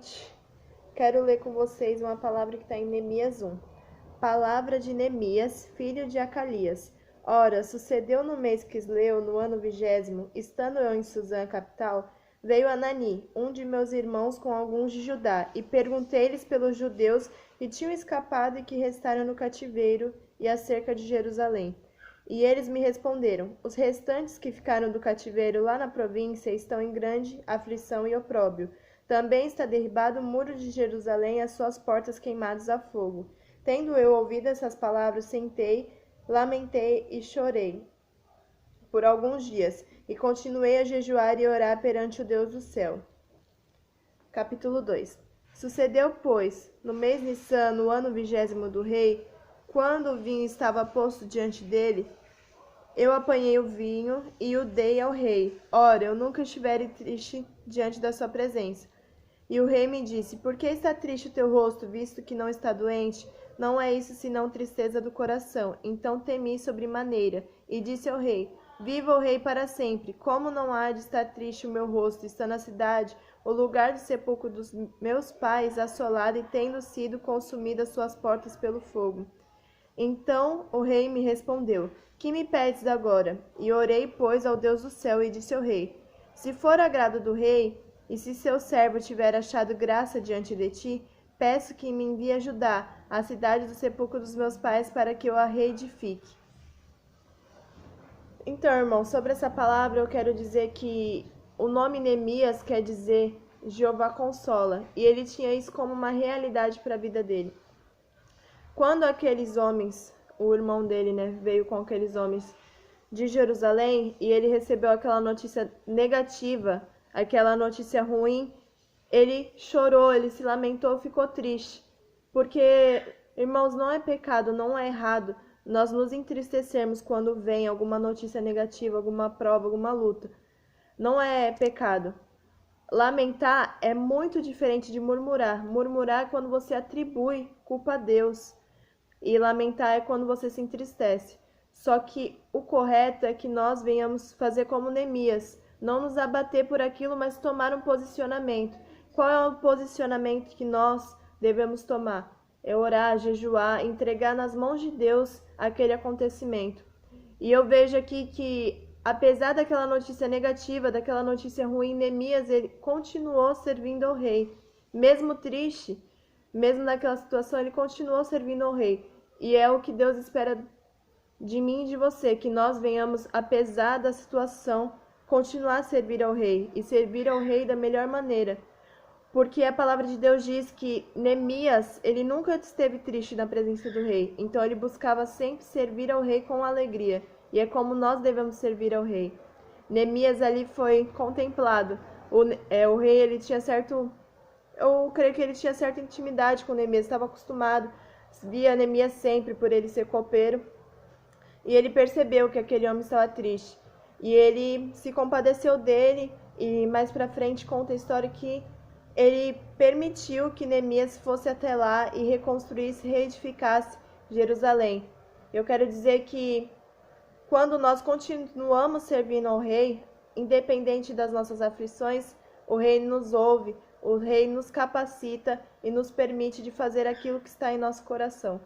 gente, quero ler com vocês uma palavra que está em Neemias 1. Palavra de Neemias, filho de Acalias. Ora, sucedeu no mês Quisleu, no ano 20º, estando eu em Suzã, capital, veio Anani, um de meus irmãos, com alguns de Judá, e perguntei-lhes pelos judeus que tinham escapado e que restaram no cativeiro e acerca de Jerusalém. E eles me responderam: os restantes que ficaram do cativeiro lá na província estão em grande aflição e opróbrio. Também está derribado o muro de Jerusalém e as suas portas queimadas a fogo. Tendo eu ouvido essas palavras, sentei, lamentei e chorei por alguns dias, e continuei a jejuar e orar perante o Deus do céu. Capítulo 2. Sucedeu, pois, no mês Nissan, no ano 20º do rei, quando o vinho estava posto diante dele, eu apanhei o vinho e o dei ao rei. Ora, eu nunca estivera triste diante da sua presença. E o rei me disse: por que está triste o teu rosto, visto que não está doente? Não é isso senão tristeza do coração. Então temi sobremaneira, e disse ao rei: viva o rei para sempre. Como não há de estar triste o meu rosto, estando na cidade, o lugar de sepulcro dos meus pais, assolado e tendo sido consumidas suas portas pelo fogo? Então o rei me respondeu: que me pedes agora? E orei, pois, ao Deus do céu, e disse ao rei: se for agrado do rei, e se seu servo tiver achado graça diante de ti, peço que me envie a Judá, a cidade do sepulcro dos meus pais, para que eu a reedifique. Então, irmão, sobre essa palavra eu quero dizer que o nome Neemias quer dizer Jeová consola, e ele tinha isso como uma realidade para a vida dele. Quando aqueles homens, o irmão dele, veio com aqueles homens de Jerusalém e ele recebeu aquela notícia negativa, aquela notícia ruim, ele chorou, ele se lamentou, ficou triste. Porque, irmãos, não é pecado, não é errado nós nos entristecermos quando vem alguma notícia negativa, alguma prova, alguma luta. Não é pecado. Lamentar é muito diferente de murmurar. Murmurar é quando você atribui culpa a Deus. E lamentar é quando você se entristece. Só que o correto é que nós venhamos fazer como Neemias, não nos abater por aquilo, mas tomar um posicionamento. Qual é o posicionamento que nós devemos tomar? É orar, jejuar, entregar nas mãos de Deus aquele acontecimento. E eu vejo aqui que, apesar daquela notícia negativa, daquela notícia ruim, Neemias ele continuou servindo ao rei. Mesmo triste, mesmo naquela situação, ele continuou servindo ao rei. E é o que Deus espera de mim e de você, que nós venhamos, apesar da situação, continuar a servir ao rei, e servir ao rei da melhor maneira. Porque a palavra de Deus diz que Neemias, ele nunca esteve triste na presença do rei. Então ele buscava sempre servir ao rei com alegria. E é como nós devemos servir ao rei. Neemias ali foi contemplado. O rei, ele tinha certo... Eu creio que ele tinha certa intimidade com Neemias, estava acostumado. Via Neemias sempre por ele ser copeiro. E ele percebeu que aquele homem estava triste. E ele se compadeceu dele. E mais pra frente conta a história que ele permitiu que Neemias fosse até lá e reconstruísse, reedificasse Jerusalém. Eu quero dizer que quando nós continuamos servindo ao rei, independente das nossas aflições, o rei nos ouve, o rei nos capacita e nos permite de fazer aquilo que está em nosso coração.